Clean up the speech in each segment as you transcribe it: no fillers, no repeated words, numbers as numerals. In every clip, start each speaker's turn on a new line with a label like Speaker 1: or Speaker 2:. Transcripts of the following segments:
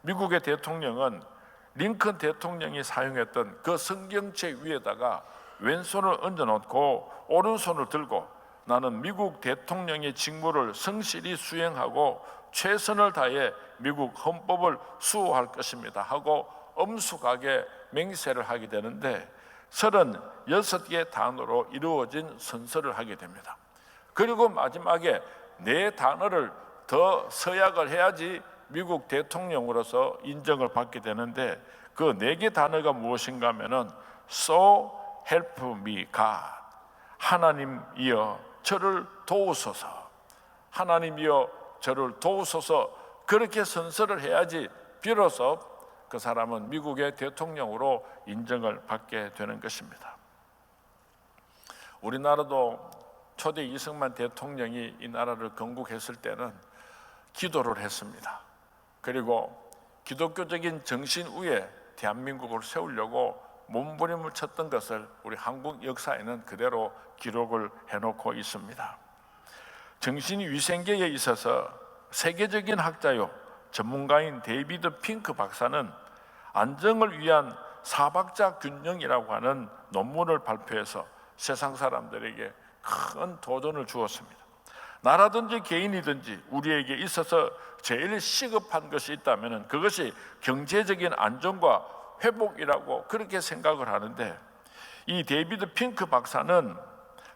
Speaker 1: 미국의 대통령은 링컨 대통령이 사용했던 그 성경책 위에다가 왼손을 얹어놓고 오른손을 들고 나는 미국 대통령의 직무를 성실히 수행하고 최선을 다해 미국 헌법을 수호할 것입니다 하고 엄숙하게 맹세를 하게 되는데 36개의 단어로 이루어진 선서를 하게 됩니다. 그리고 마지막에 4단어를 더 서약을 해야지 미국 대통령으로서 인정을 받게 되는데 그 4개 단어가 무엇인가 하면은 So help me God, 하나님이여 저를 도우소서, 하나님이여 저를 도우소서, 그렇게 선서를 해야지 비로소 그 사람은 미국의 대통령으로 인정을 받게 되는 것입니다. 우리나라도 초대 이승만 대통령이 이 나라를 건국했을 때는 기도를 했습니다. 그리고 기독교적인 정신 위에 대한민국을 세우려고 몸부림을 쳤던 것을 우리 한국 역사에는 그대로 기록을 해놓고 있습니다. 정신위생계에 있어서 세계적인 학자요 전문가인 데이비드 핑크 박사는 안정을 위한 사박자 균형이라고 하는 논문을 발표해서 세상 사람들에게 큰 도전을 주었습니다. 나라든지 개인이든지 우리에게 있어서 제일 시급한 것이 있다면 그것이 경제적인 안정과 회복이라고 그렇게 생각을 하는데, 이 데이비드 핑크 박사는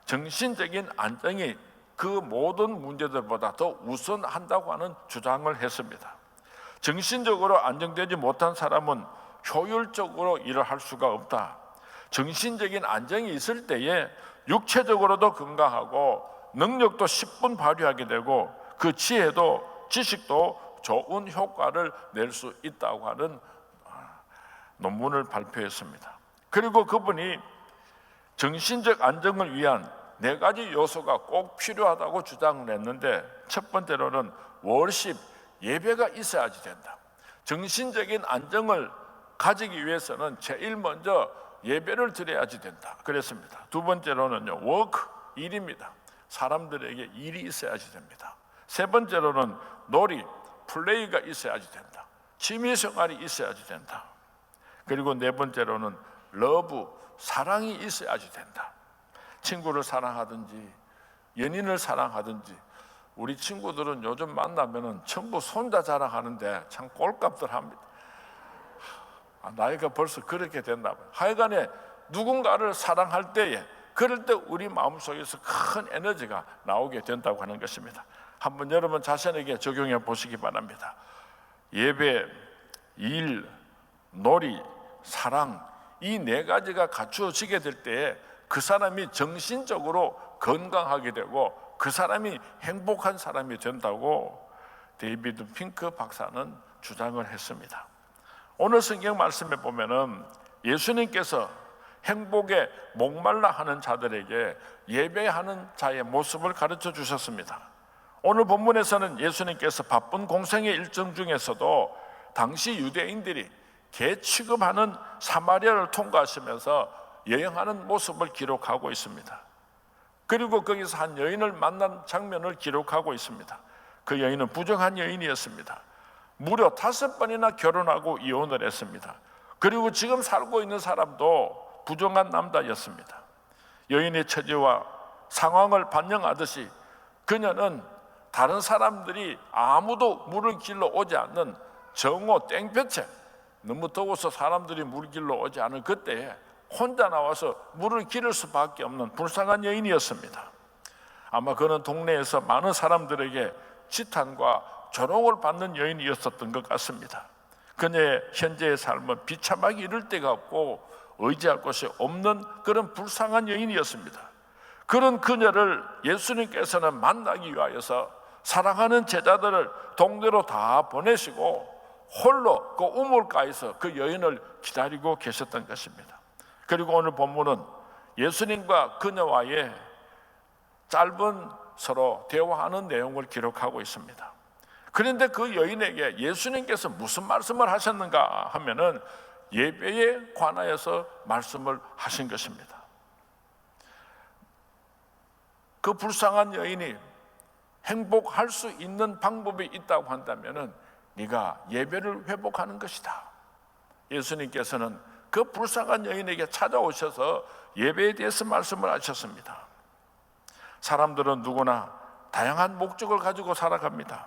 Speaker 1: 정신적인 안정이 그 모든 문제들보다 더 우선한다고 하는 주장을 했습니다. 정신적으로 안정되지 못한 사람은 효율적으로 일을 할 수가 없다. 정신적인 안정이 있을 때에 육체적으로도 건강하고 능력도 10분 발휘하게 되고 그 지혜도 지식도 좋은 효과를 낼 수 있다고 하는 논문을 발표했습니다. 그리고 그분이 정신적 안정을 위한 4가지 요소가 꼭 필요하다고 주장을 했는데, 첫 번째로는 월십, 예배가 있어야지 된다. 정신적인 안정을 가지기 위해서는 제일 먼저 예배를 드려야지 된다 그랬습니다. 두 번째로는요, 워크, 일입니다. 사람들에게 일이 있어야지 됩니다. 세 번째로는 놀이, 플레이가 있어야지 된다. 취미생활이 있어야지 된다. 그리고 네 번째로는 러브, 사랑이 있어야지 된다. 친구를 사랑하든지 연인을 사랑하든지, 우리 친구들은 요즘 만나면 전부 손자 자랑하는데 참 꼴값들 합니다. 나이가 벌써 그렇게 됐나 봐요. 하여간에 누군가를 사랑할 때에, 그럴 때 우리 마음속에서 큰 에너지가 나오게 된다고 하는 것입니다. 한번 여러분 자신에게 적용해 보시기 바랍니다. 예배, 일, 놀이, 사랑, 이 4가지가 갖추어지게 될 때에 그 사람이 정신적으로 건강하게 되고 그 사람이 행복한 사람이 된다고 데이비드 핑크 박사는 주장을 했습니다. 오늘 성경 말씀에 보면은 예수님께서 행복에 목말라 하는 자들에게 예배하는 자의 모습을 가르쳐 주셨습니다. 오늘 본문에서는 예수님께서 바쁜 공생의 일정 중에서도 당시 유대인들이 개 취급하는 사마리아를 통과하시면서 여행하는 모습을 기록하고 있습니다. 그리고 거기서 한 여인을 만난 장면을 기록하고 있습니다. 그 여인은 부정한 여인이었습니다. 무려 5번이나 결혼하고 이혼을 했습니다. 그리고 지금 살고 있는 사람도 부정한 남자였습니다. 여인의 처지와 상황을 반영하듯이 그녀는 다른 사람들이 아무도 물을 길러 오지 않는 정오 땡볕에, 너무 더워서 사람들이 물 길러 오지 않은 그때에 혼자 나와서 물을 기를 수밖에 없는 불쌍한 여인이었습니다. 아마 그는 동네에서 많은 사람들에게 지탄과 조롱을 받는 여인이었었던 것 같습니다. 그녀의 현재의 삶은 비참하기 이를 데가 없고 의지할 곳이 없는 그런 불쌍한 여인이었습니다. 그런 그녀를 예수님께서는 만나기 위하여서 사랑하는 제자들을 동네로 다 보내시고 홀로 그 우물가에서 그 여인을 기다리고 계셨던 것입니다. 그리고 오늘 본문은 예수님과 그녀와의 짧은 서로 대화하는 내용을 기록하고 있습니다. 그런데 그 여인에게 예수님께서 무슨 말씀을 하셨는가 하면은 예배에 관하여서 말씀을 하신 것입니다. 그 불쌍한 여인이 행복할 수 있는 방법이 있다고 한다면은 네가 예배를 회복하는 것이다. 예수님께서는 그 불쌍한 여인에게 찾아오셔서 예배에 대해서 말씀을 하셨습니다. 사람들은 누구나 다양한 목적을 가지고 살아갑니다.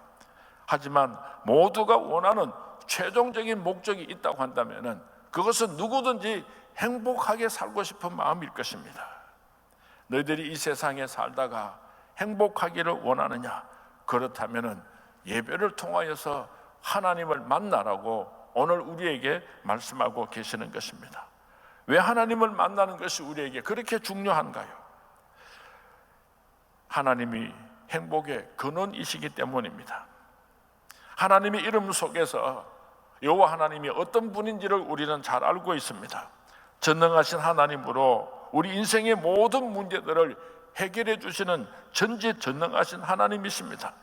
Speaker 1: 하지만 모두가 원하는 최종적인 목적이 있다고 한다면 그것은 누구든지 행복하게 살고 싶은 마음일 것입니다. 너희들이 이 세상에 살다가 행복하기를 원하느냐? 그렇다면 예배를 통하여서 하나님을 만나라고 오늘 우리에게 말씀하고 계시는 것입니다. 왜 하나님을 만나는 것이 우리에게 그렇게 중요한가요? 하나님이 행복의 근원이시기 때문입니다. 하나님의 이름 속에서 여호와 하나님이 어떤 분인지를 우리는 잘 알고 있습니다. 전능하신 하나님으로 우리 인생의 모든 문제들을 해결해 주시는 전지전능하신 하나님이십니다.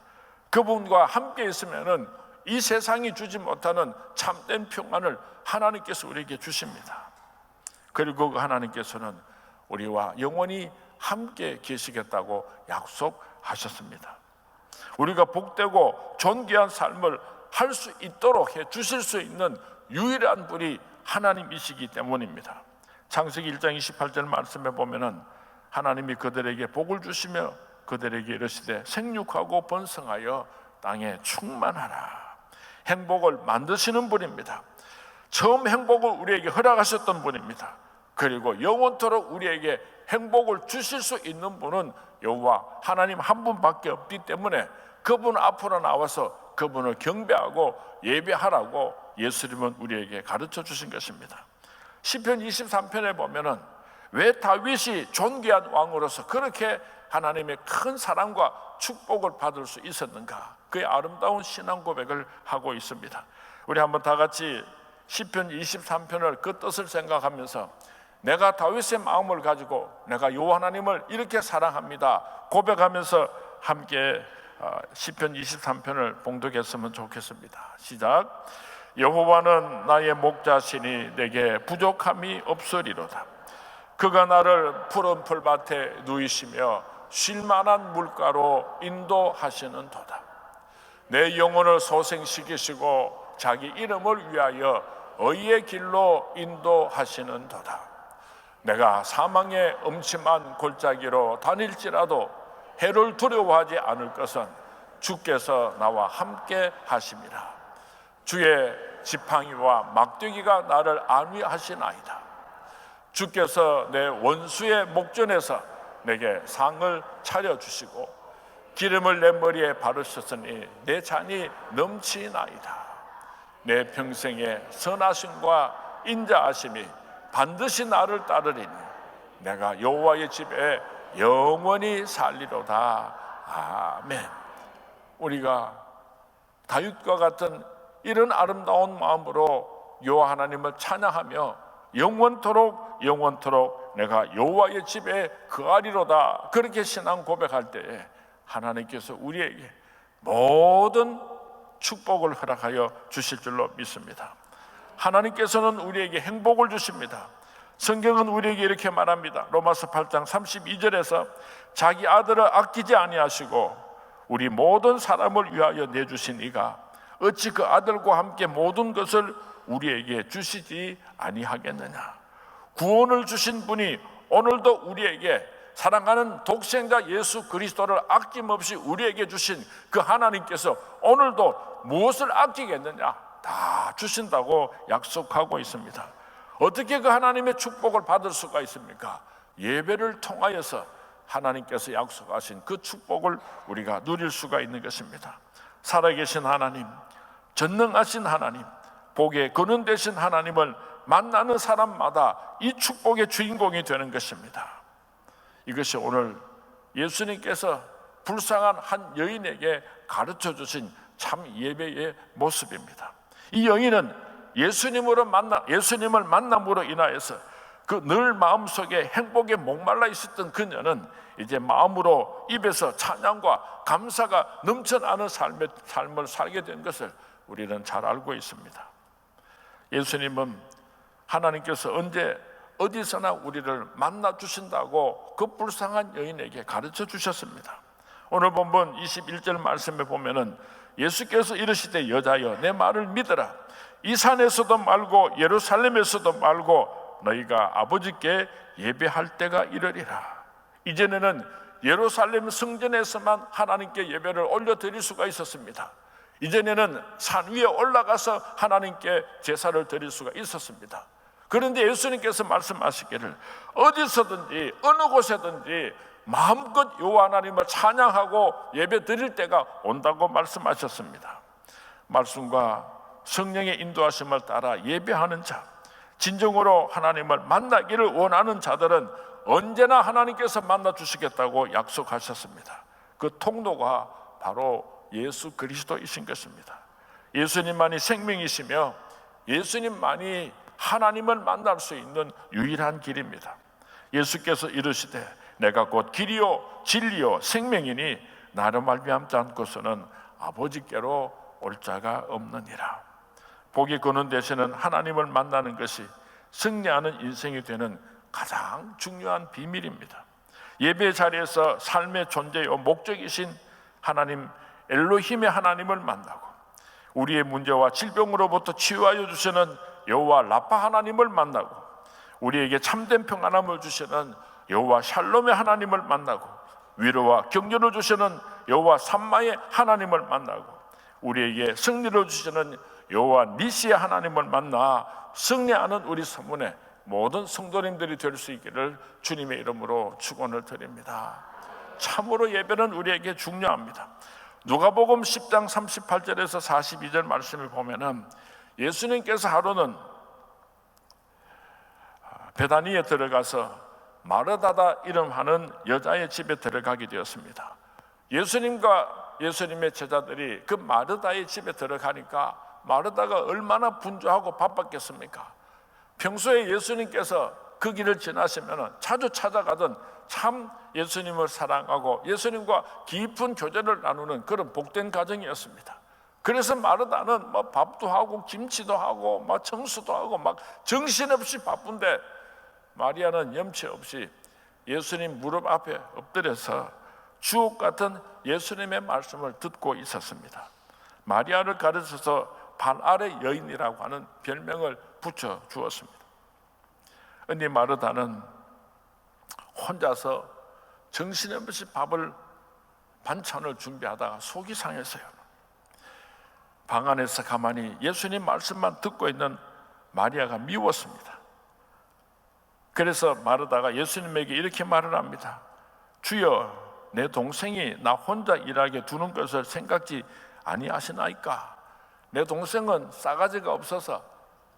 Speaker 1: 그분과 함께 있으면은 이 세상이 주지 못하는 참된 평안을 하나님께서 우리에게 주십니다. 그리고 그 하나님께서는 우리와 영원히 함께 계시겠다고 약속하셨습니다. 우리가 복되고 존귀한 삶을 할 수 있도록 해 주실 수 있는 유일한 분이 하나님이시기 때문입니다. 창세기 1장 28절 말씀에 보면은 하나님이 그들에게 복을 주시며 그들에게 이르시되 생육하고 번성하여 땅에 충만하라. 행복을 만드시는 분입니다. 처음 행복을 우리에게 허락하셨던 분입니다. 그리고 영원토록 우리에게 행복을 주실 수 있는 분은 여호와 하나님 한 분밖에 없기 때문에 그분 앞으로 나와서 그분을 경배하고 예배하라고 예수님은 우리에게 가르쳐 주신 것입니다. 시편 23편에 보면은 왜 다윗이 존귀한 왕으로서 그렇게 하나님의 큰 사랑과 축복을 받을 수 있었는가? 그의 아름다운 신앙 고백을 하고 있습니다. 우리 한번 다 같이 시편 23편을 그 뜻을 생각하면서 내가 다윗의 마음을 가지고 내가 여호와 하나님을 이렇게 사랑합니다 고백하면서 함께 시편 23편을 봉독했으면 좋겠습니다. 시작. 여호와는 나의 목자시니 내게 부족함이 없으리로다. 그가 나를 푸른 풀밭에 누이시며 쉴만한 물가로 인도하시는 도다. 내 영혼을 소생시키시고 자기 이름을 위하여 의의 길로 인도하시는 도다. 내가 사망의 음침한 골짜기로 다닐지라도 해를 두려워하지 않을 것은 주께서 나와 함께 하심이라. 주의 지팡이와 막대기가 나를 안위하시나이다. 주께서 내 원수의 목전에서 내게 상을 차려주시고 기름을 내 머리에 바르셨으니 내 잔이 넘치나이다. 내 평생의 선하심과 인자하심이 반드시 나를 따르리니 내가 여호와의 집에 영원히 살리로다. 아멘. 우리가 다윗과 같은 이런 아름다운 마음으로 여호와 하나님을 찬양하며 영원토록 내가 여호와의 집에 거하리로다 그렇게 신앙 고백할 때에 하나님께서 우리에게 모든 축복을 허락하여 주실 줄로 믿습니다. 하나님께서는 우리에게 행복을 주십니다. 성경은 우리에게 이렇게 말합니다. 로마서 8장 32절에서 자기 아들을 아끼지 아니하시고 우리 모든 사람을 위하여 내주신 이가 어찌 그 아들과 함께 모든 것을 우리에게 주시지 아니하겠느냐. 구원을 주신 분이 오늘도 우리에게 사랑하는 독생자 예수 그리스도를 아낌없이 우리에게 주신 그 하나님께서 오늘도 무엇을 아끼겠느냐, 다 주신다고 약속하고 있습니다. 어떻게 그 하나님의 축복을 받을 수가 있습니까? 예배를 통하여서 하나님께서 약속하신 그 축복을 우리가 누릴 수가 있는 것입니다. 살아계신 하나님, 전능하신 하나님, 복의 근원 되신 하나님을 만나는 사람마다 이 축복의 주인공이 되는 것입니다. 이것이 오늘 예수님께서 불쌍한 한 여인에게 가르쳐 주신 참 예배의 모습입니다. 이 여인은 예수님을 만남으로 인하여서 그 늘 마음속에 행복에 목말라 있었던 그녀는 이제 마음으로 입에서 찬양과 감사가 넘쳐나는 삶을 살게 된 것을 우리는 잘 알고 있습니다. 예수님은 하나님께서 언제 어디서나 우리를 만나 주신다고 그 불쌍한 여인에게 가르쳐 주셨습니다. 오늘 본문 21절 말씀에 보면은 예수께서 이르시되 여자여 내 말을 믿으라. 이 산에서도 말고 예루살렘에서도 말고 너희가 아버지께 예배할 때가 이르리라. 이전에는 예루살렘 성전에서만 하나님께 예배를 올려드릴 수가 있었습니다. 이전에는 산 위에 올라가서 하나님께 제사를 드릴 수가 있었습니다. 그런데 예수님께서 말씀하시기를 어디서든지 어느 곳에든지 마음껏 여호와 하나님을 찬양하고 예배 드릴 때가 온다고 말씀하셨습니다. 말씀과 성령의 인도하심을 따라 예배하는 자, 진정으로 하나님을 만나기를 원하는 자들은 언제나 하나님께서 만나주시겠다고 약속하셨습니다. 그 통로가 바로 예수 그리스도이신 것입니다. 예수님만이 생명이시며 예수님만이 하나님을 만날 수 있는 유일한 길입니다. 예수께서 이르시되 내가 곧 길이요 진리요 생명이니 나로 말미암지 않고서는 아버지께로 올 자가 없느니라. 복이 거는 대신은 하나님을 만나는 것이 승리하는 인생이 되는 가장 중요한 비밀입니다. 예배 자리에서 삶의 존재요 목적이신 하나님 엘로힘의 하나님을 만나고 우리의 문제와 질병으로부터 치유하여 주시는 여호와 라파 하나님을 만나고 우리에게 참된 평안함을 주시는 여호와 샬롬의 하나님을 만나고 위로와 격려를 주시는 여호와 삼마의 하나님을 만나고 우리에게 승리를 주시는 여호와 니시의 하나님을 만나 승리하는 우리 서문의 모든 성도님들이 될 수 있기를 주님의 이름으로 축원을 드립니다. 참으로 예배는 우리에게 중요합니다. 누가복음 10장 38절에서 42절 말씀을 보면은 예수님께서 하루는 베다니에 들어가서 마르다다 이름하는 여자의 집에 들어가게 되었습니다. 예수님과 예수님의 제자들이 그 마르다의 집에 들어가니까 마르다가 얼마나 분주하고 바빴겠습니까? 평소에 예수님께서 그 길을 지나시면 자주 찾아가던 참 예수님을 사랑하고 예수님과 깊은 교제를 나누는 그런 복된 가정이었습니다. 그래서 마르다는 뭐 밥도 하고 김치도 하고 막 청소도 하고 막 정신없이 바쁜데 마리아는 염치 없이 예수님 무릎 앞에 엎드려서 주옥 같은 예수님의 말씀을 듣고 있었습니다. 마리아를 가르쳐서 발 아래 여인이라고 하는 별명을 붙여 주었습니다. 그런데 마르다는 혼자서 정신없이 반찬을 준비하다가 속이 상했어요. 방 안에서 가만히 예수님 말씀만 듣고 있는 마리아가 미웠습니다. 그래서 마르다가 예수님에게 이렇게 말을 합니다. 주여, 내 동생이 나 혼자 일하게 두는 것을 생각지 아니하시나이까? 내 동생은 싸가지가 없어서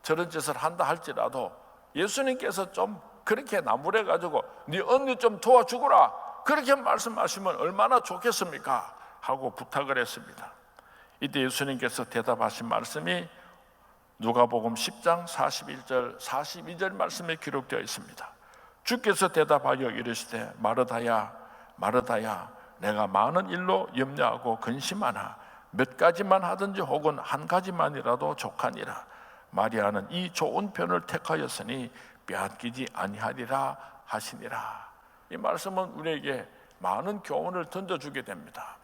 Speaker 1: 저런 짓을 한다 할지라도 예수님께서 좀 그렇게 나무래 가지고 네 언니 좀 도와주거라 그렇게 말씀하시면 얼마나 좋겠습니까? 하고 부탁을 했습니다. 이때 예수님께서 대답하신 말씀이 누가복음 10장 41절 42절 말씀에 기록되어 있습니다. 주께서 대답하여 이르시되 마르다야 마르다야 내가 많은 일로 염려하고 근심하나 몇 가지만 하든지 혹은 한 가지만이라도 족하니라. 마리아는 이 좋은 편을 택하였으니 빼앗기지 아니하리라 하시니라. 이 말씀은 우리에게 많은 교훈을 던져주게 됩니다.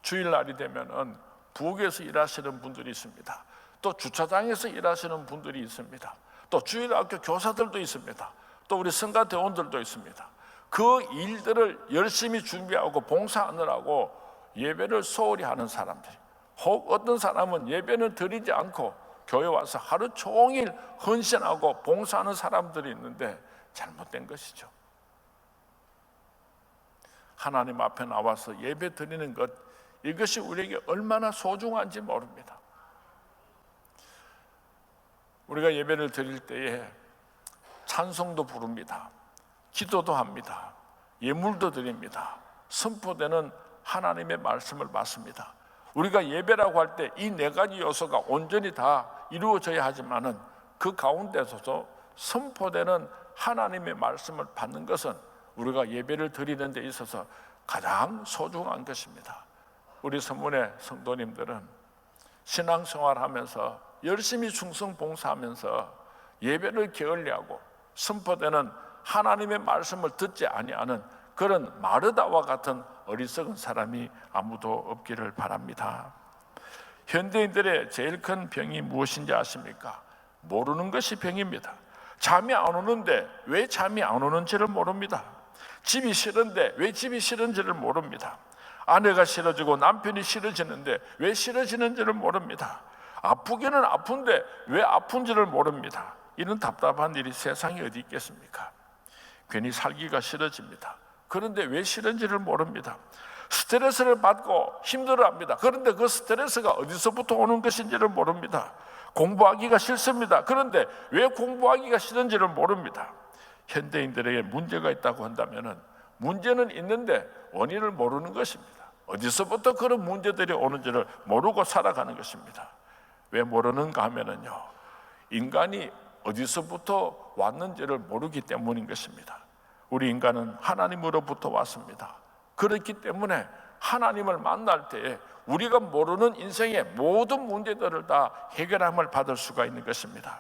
Speaker 1: 주일날이 되면은 부엌에서 일하시는 분들이 있습니다. 또 주차장에서 일하시는 분들이 있습니다. 또 주일학교 교사들도 있습니다. 또 우리 성가대원들도 있습니다. 그 일들을 열심히 준비하고 봉사하느라고 예배를 소홀히 하는 사람들이, 혹 어떤 사람은 예배는 드리지 않고 교회 와서 하루 종일 헌신하고 봉사하는 사람들이 있는데 잘못된 것이죠. 하나님 앞에 나와서 예배 드리는 것, 이것이 우리에게 얼마나 소중한지 모릅니다. 우리가 예배를 드릴 때에 찬송도 부릅니다. 기도도 합니다. 예물도 드립니다. 선포되는 하나님의 말씀을 받습니다. 우리가 예배라고 할 때 이 네 가지 요소가 온전히 다 이루어져야 하지만은 그 가운데서도 선포되는 하나님의 말씀을 받는 것은 우리가 예배를 드리는 데 있어서 가장 소중한 것입니다. 우리 선문의 성도님들은 신앙생활하면서 열심히 충성봉사하면서 예배를 게을리하고 선포되는 하나님의 말씀을 듣지 아니하는 그런 마르다와 같은 어리석은 사람이 아무도 없기를 바랍니다. 현대인들의 제일 큰 병이 무엇인지 아십니까? 모르는 것이 병입니다. 잠이 안 오는데 왜 잠이 안 오는지를 모릅니다. 집이 싫은데 왜 집이 싫은지를 모릅니다. 아내가 싫어지고 남편이 싫어지는데 왜 싫어지는지를 모릅니다. 아프기는 아픈데 왜 아픈지를 모릅니다. 이런 답답한 일이 세상에 어디 있겠습니까? 괜히 살기가 싫어집니다. 그런데 왜 싫은지를 모릅니다. 스트레스를 받고 힘들어합니다. 그런데 그 스트레스가 어디서부터 오는 것인지를 모릅니다. 공부하기가 싫습니다. 그런데 왜 공부하기가 싫은지를 모릅니다. 현대인들에게 문제가 있다고 한다면 문제는 있는데 원인을 모르는 것입니다. 어디서부터 그런 문제들이 오는지를 모르고 살아가는 것입니다. 왜 모르는가 하면요, 인간이 어디서부터 왔는지를 모르기 때문인 것입니다. 우리 인간은 하나님으로부터 왔습니다. 그렇기 때문에 하나님을 만날 때에 우리가 모르는 인생의 모든 문제들을 다 해결함을 받을 수가 있는 것입니다.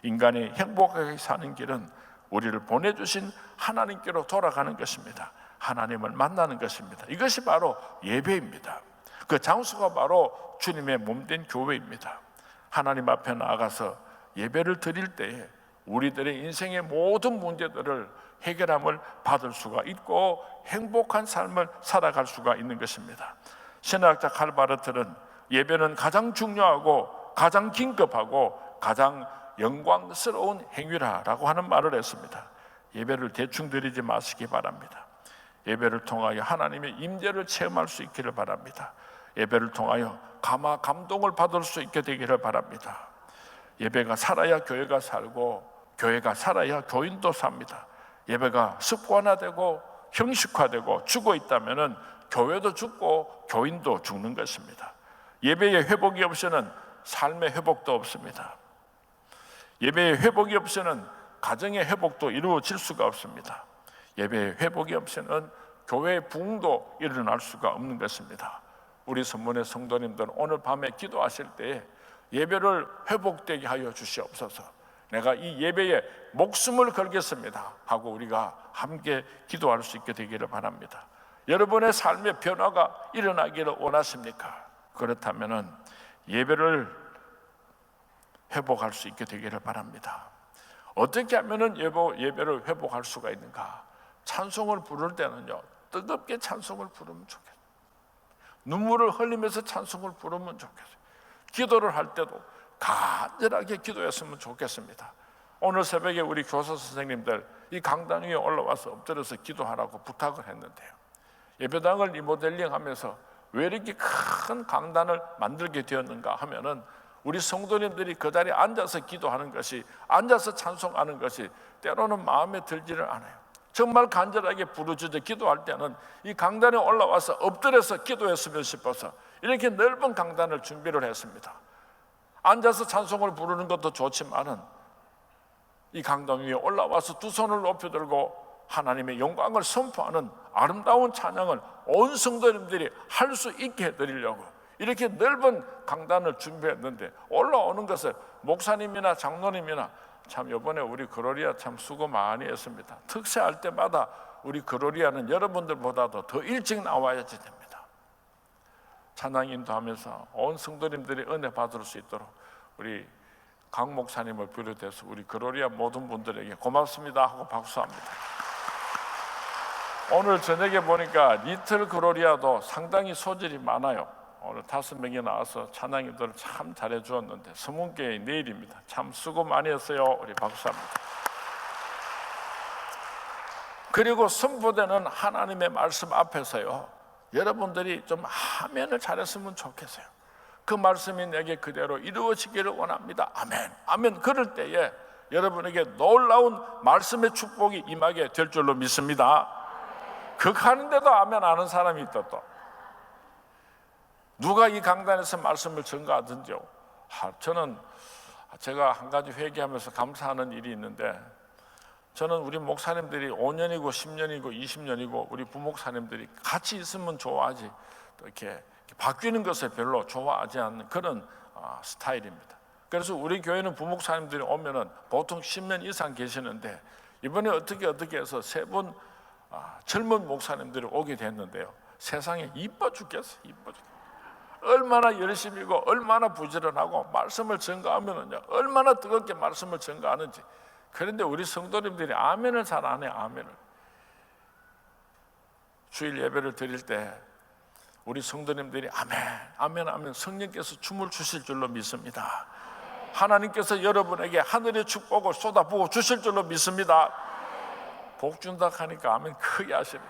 Speaker 1: 인간이 행복하게 사는 길은 우리를 보내주신 하나님께로 돌아가는 것입니다. 하나님을 만나는 것입니다. 이것이 바로 예배입니다. 그 장소가 바로 주님의 몸된 교회입니다. 하나님 앞에 나아가서 예배를 드릴 때에 우리들의 인생의 모든 문제들을 해결함을 받을 수가 있고 행복한 삶을 살아갈 수가 있는 것입니다. 신학자 칼 바르트는 예배는 가장 중요하고 가장 긴급하고 가장 영광스러운 행위라고 하는 말을 했습니다. 예배를 대충 드리지 마시기 바랍니다. 예배를 통하여 하나님의 임재를 체험할 수 있기를 바랍니다. 예배를 통하여 감동을 받을 수 있게 되기를 바랍니다. 예배가 살아야 교회가 살고 교회가 살아야 교인도 삽니다. 예배가 습관화되고 형식화되고 죽어 있다면 교회도 죽고 교인도 죽는 것입니다. 예배의 회복이 없이는 삶의 회복도 없습니다. 예배의 회복이 없이는 가정의 회복도 이루어질 수가 없습니다. 예배의 회복이 없이는 교회의 부흥도 일어날 수가 없는 것입니다. 우리 선문의 성도님들은 오늘 밤에 기도하실 때에 예배를 회복되게 하여 주시옵소서. 내가 이 예배에 목숨을 걸겠습니다 하고 우리가 함께 기도할 수 있게 되기를 바랍니다. 여러분의 삶의 변화가 일어나기를 원하십니까? 그렇다면 예배를 회복할 수 있게 되기를 바랍니다. 어떻게 하면 예배를 회복할 수가 있는가? 찬송을 부를 때는요, 뜨겁게 찬송을 부르면 좋겠어요. 눈물을 흘리면서 찬송을 부르면 좋겠어요. 기도를 할 때도 간절하게 기도했으면 좋겠습니다. 오늘 새벽에 우리 교사 선생님들 이 강단 위에 올라와서 엎드려서 기도하라고 부탁을 했는데요, 예배당을 리모델링하면서 왜 이렇게 큰 강단을 만들게 되었는가 하면은 우리 성도님들이 그 자리에 앉아서 기도하는 것이, 앉아서 찬송하는 것이 때로는 마음에 들지를 않아요. 정말 간절하게 부르짖어 기도할 때는 이 강단에 올라와서 엎드려서 기도했으면 싶어서 이렇게 넓은 강단을 준비를 했습니다. 앉아서 찬송을 부르는 것도 좋지만은 이 강단 위에 올라와서 두 손을 높여 들고 하나님의 영광을 선포하는 아름다운 찬양을 온 성도님들이 할 수 있게 해드리려고 이렇게 넓은 강단을 준비했는데, 올라오는 것을 목사님이나 장로님이나 참 이번에 우리 그로리아 참 수고 많이 했습니다. 특세할 때마다 우리 그로리아는 여러분들보다도 더 일찍 나와야지 됩니다. 찬양 인도하면서 온 성도님들이 은혜 받을 수 있도록 우리 강 목사님을 비롯해서 우리 그로리아 모든 분들에게 고맙습니다 하고 박수합니다. 오늘 저녁에 보니까 리틀 그로리아도 상당히 소질이 많아요. 오늘 5명이 나와서 찬양인들을 참 잘해 주었는데 서문교회 내일입니다. 참 수고 많이 했어요. 우리 박수합니다. 그리고 선포되는 하나님의 말씀 앞에서요, 여러분들이 좀 아멘을 잘했으면 좋겠어요. 그 말씀이 내게 그대로 이루어지기를 원합니다. 아멘. 아멘. 그럴 때에 여러분에게 놀라운 말씀의 축복이 임하게 될 줄로 믿습니다. 극하는데도 아멘 하는 사람이 있다. 또 누가 이 강단에서 말씀을 전가하든지요, 저는 제가 한 가지 회개하면서 감사하는 일이 있는데, 저는 우리 목사님들이 5년이고 10년이고 20년이고 우리 부목사님들이 같이 있으면 좋아하지 이렇게 바뀌는 것을 별로 좋아하지 않는 그런 스타일입니다. 그래서 우리 교회는 부목사님들이 오면은 보통 10년 이상 계시는데, 이번에 어떻게 해서 3분 젊은 목사님들이 오게 됐는데요, 세상에 이뻐 죽겠어요. 이뻐 죽겠어요. 얼마나 열심이고 얼마나 부지런하고 말씀을 전가하면은요 얼마나 뜨겁게 말씀을 전가하는지. 그런데 우리 성도님들이 아멘을 잘 안 해요. 아멘을. 주일 예배를 드릴 때 우리 성도님들이 아멘 아멘 하면 성령께서 춤을 주실 줄로 믿습니다. 하나님께서 여러분에게 하늘의 축복을 쏟아부어 주실 줄로 믿습니다. 복 준다 하니까 아멘 크게 하시네.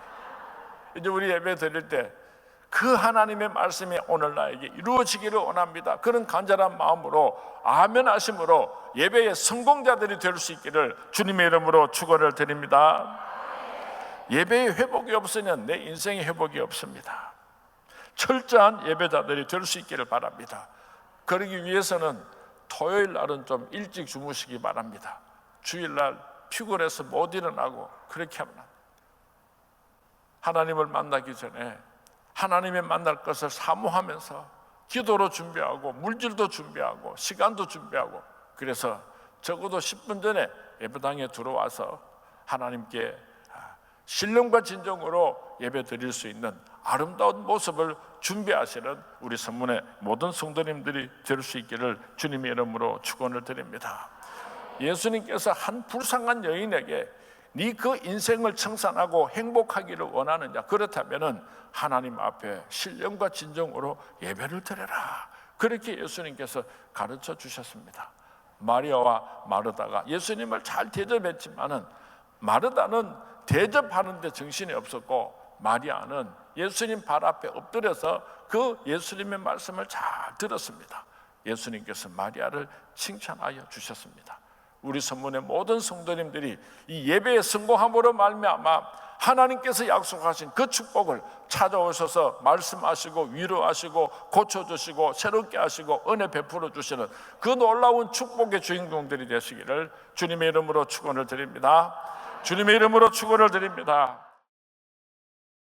Speaker 1: 이제 우리 예배 드릴 때 그 하나님의 말씀이 오늘 나에게 이루어지기를 원합니다. 그런 간절한 마음으로 아멘 하심으로 예배의 성공자들이 될 수 있기를 주님의 이름으로 축원을 드립니다. 예배의 회복이 없으면 내 인생의 회복이 없습니다. 철저한 예배자들이 될 수 있기를 바랍니다. 그러기 위해서는 토요일 날은 좀 일찍 주무시기 바랍니다. 주일날 피곤해서 못 일어나고 그렇게 하면 하나님을 만나기 전에 하나님의 만날 것을 사모하면서 기도로 준비하고 물질도 준비하고 시간도 준비하고, 그래서 적어도 10분 전에 예배당에 들어와서 하나님께 신령과 진정으로 예배 드릴 수 있는 아름다운 모습을 준비하시는 우리 선문의 모든 성도님들이 될 수 있기를 주님의 이름으로 축원을 드립니다. 예수님께서 한 불쌍한 여인에게 네 그 인생을 청산하고 행복하기를 원하느냐, 그렇다면 하나님 앞에 신령과 진정으로 예배를 드려라, 그렇게 예수님께서 가르쳐 주셨습니다. 마리아와 마르다가 예수님을 잘 대접했지만은 마르다는 대접하는 데 정신이 없었고 마리아는 예수님 발 앞에 엎드려서 그 예수님의 말씀을 잘 들었습니다. 예수님께서 마리아를 칭찬하여 주셨습니다. 우리 선문의 모든 성도님들이 이 예배의 성공함으로 말미암아 하나님께서 약속하신 그 축복을 찾아오셔서 말씀하시고 위로하시고 고쳐주시고 새롭게 하시고 은혜 베풀어 주시는 그 놀라운 축복의 주인공들이 되시기를 주님의 이름으로 축원을 드립니다. 주님의 이름으로 축원을 드립니다.